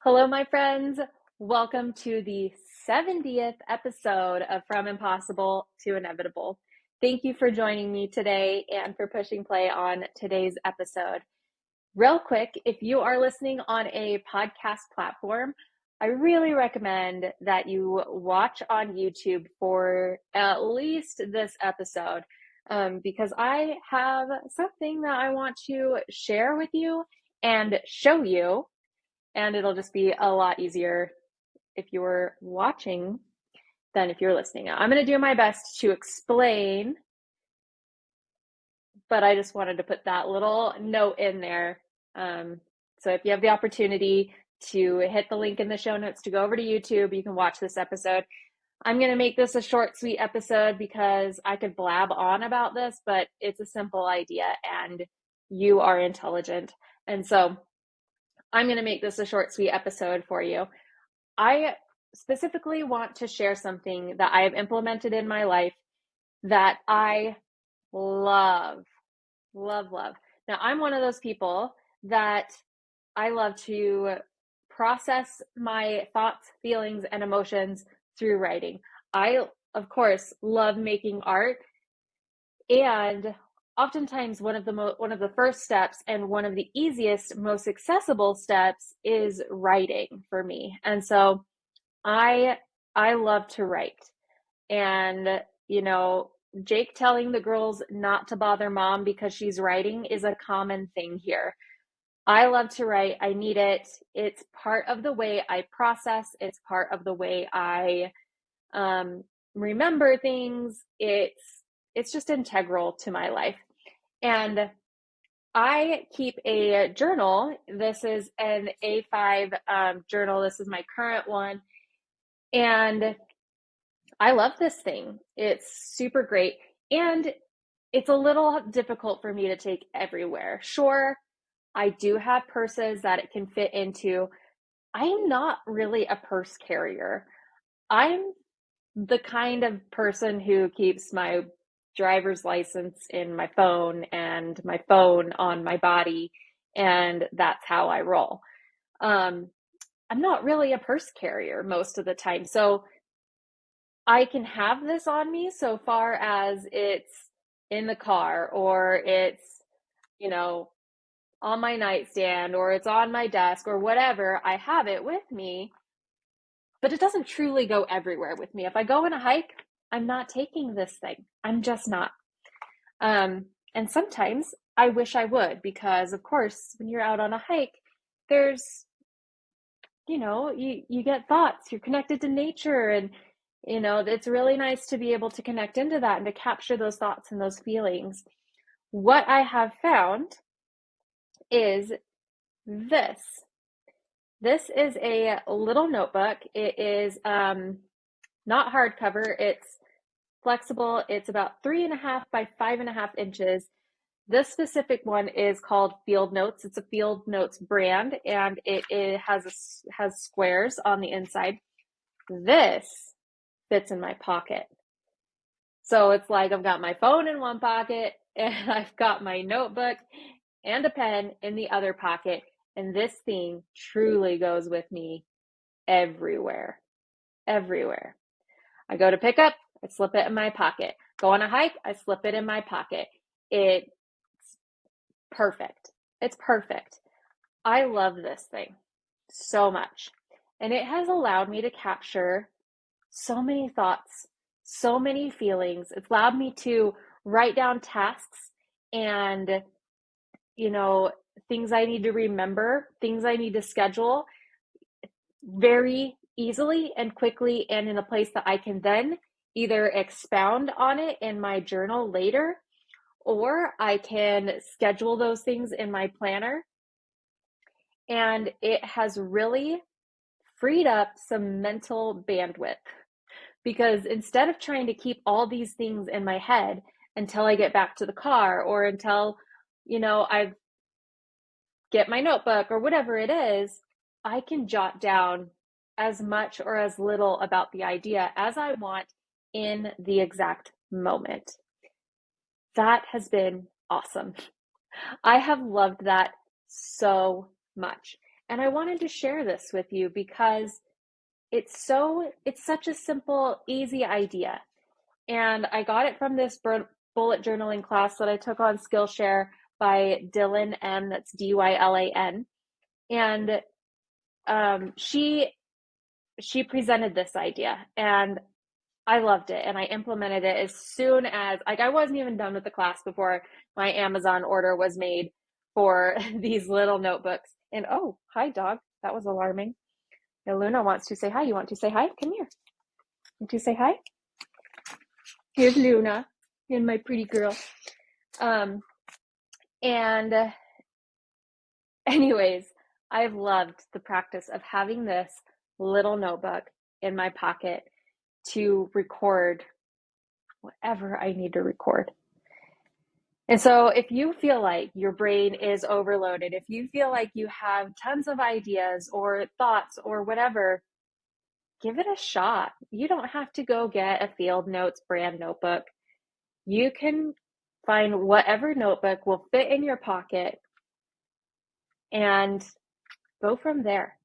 Hello, my friends. Welcome to the 70th episode of From Impossible to Inevitable. Thank you for joining me today and for pushing play on today's episode. Real quick, if you are listening on a podcast platform, I really recommend that you watch on YouTube for at least this episode because I have something that I want to share with you and show you, and it'll just be a lot easier if you're watching than if you're listening. I'm going to do my best to explain, but I just wanted to put that little note in there. So if you have the opportunity to hit the link in the show notes to go over to YouTube, you can watch this episode. I'm going to make this a short, sweet episode because I could blab on about this, but it's a simple idea and you are intelligent. And so I'm going to make this a short, sweet episode for you. I specifically want to share something that I have implemented in my life that I love. Now, I'm one of those people that I love to process my thoughts, feelings, and emotions through writing. I, of course, love making art, and oftentimes one of the first steps and one of the easiest, most accessible steps is writing for me. And so I love to write. And Jake telling the girls not to bother mom because she's writing is a common thing here. I love to write. I need it. It's part of the way I process. It's part of the way I remember things. It's just integral to my life. And I keep a journal. This is an A5 journal. This is my current one. And I love this thing. It's super great. And it's a little difficult for me to take everywhere. Sure, I do have purses that it can fit into. I'm not really a purse carrier. I'm the kind of person who keeps my driver's license in my phone and my phone on my body, and that's how I roll. I'm not really a purse carrier most of the time. So I can have this on me so far as it's in the car or it's, on my nightstand or it's on my desk or whatever. I have it with me, but it doesn't truly go everywhere with me. If I go on a hike, I'm not taking this thing. I'm just not. And sometimes I wish I would, because of course, when you're out on a hike, there's, you get thoughts, you're connected to nature, and it's really nice to be able to connect into that and to capture those thoughts and those feelings. What I have found is this. This is a little notebook. It is not hardcover. It's flexible. It's about 3.5 by 5.5 inches. This specific one is called Field Notes. It's a Field Notes brand, and it has squares on the inside. This fits in my pocket. So it's like I've got my phone in one pocket and I've got my notebook and a pen in the other pocket. And this thing truly goes with me everywhere. I go to pick up, I slip it in my pocket. Go on a hike, I slip it in my pocket. It's perfect. It's perfect. I love this thing so much. And it has allowed me to capture so many thoughts, so many feelings. It's allowed me to write down tasks and, things I need to remember, things I need to schedule very easily and quickly, and in a place that I can then either expound on it in my journal later, or I can schedule those things in my planner. And it has really freed up some mental bandwidth, because instead of trying to keep all these things in my head until I get back to the car or until, I get my notebook or whatever it is, I can jot down as much or as little about the idea as I want in the exact moment. That has been awesome. I have loved that so much. And I wanted to share this with you because it's such a simple, easy idea. And I got it from this bullet journaling class that I took on Skillshare by Dylan M. That's Dylan. And she presented this idea, and I loved it, and I implemented it as soon as, like, I wasn't even done with the class before my Amazon order was made for these little notebooks. And oh, hi, dog. That was alarming. Now, Luna wants to say hi. You want to say hi? Come here. Want to say hi? Here's Luna and my pretty girl. And anyways, I've loved the practice of having this little notebook in my pocket to record whatever I need to record. And so if you feel like your brain is overloaded, if you feel like you have tons of ideas or thoughts or whatever, give it a shot. You don't have to go get a Field Notes brand notebook. You can find whatever notebook will fit in your pocket and go from there.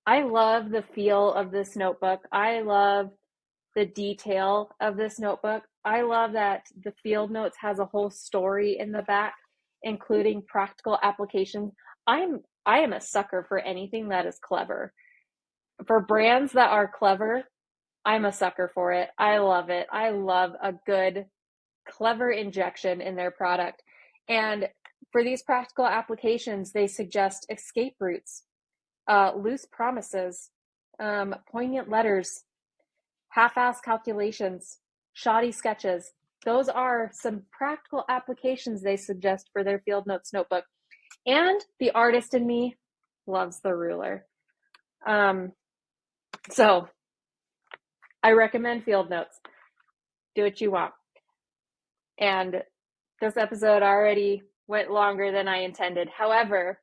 I love the feel of this notebook. I love the detail of this notebook. I love that the Field Notes has a whole story in the back, including practical applications. I am a sucker for anything that is clever. For brands that are clever, I'm a sucker for it. I love it. I love a good, clever injection in their product. And for these practical applications, they suggest escape routes, loose promises, poignant letters, half-ass calculations, shoddy sketches. Those are some practical applications they suggest for their Field Notes notebook. And the artist in me loves the ruler. So I recommend Field Notes. Do what you want. And this episode already went longer than I intended. However,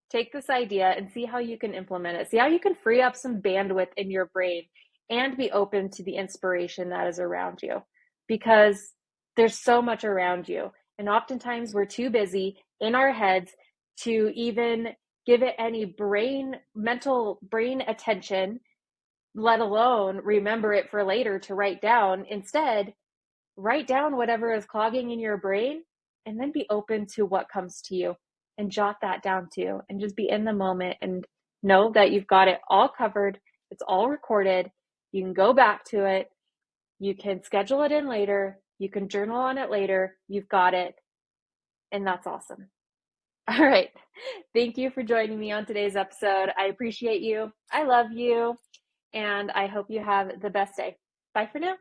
take this idea and see how you can implement it. See how you can free up some bandwidth in your brain and be open to the inspiration that is around you, because there's so much around you. And oftentimes we're too busy in our heads to even give it any mental brain attention, let alone remember it for later to write down. Instead, write down whatever is clogging in your brain and then be open to what comes to you and jot that down too, and just be in the moment and know that you've got it all covered. It's all recorded. You can go back to it. You can schedule it in later. You can journal on it later. You've got it. And that's awesome. All right. Thank you for joining me on today's episode. I appreciate you. I love you. And I hope you have the best day. Bye for now.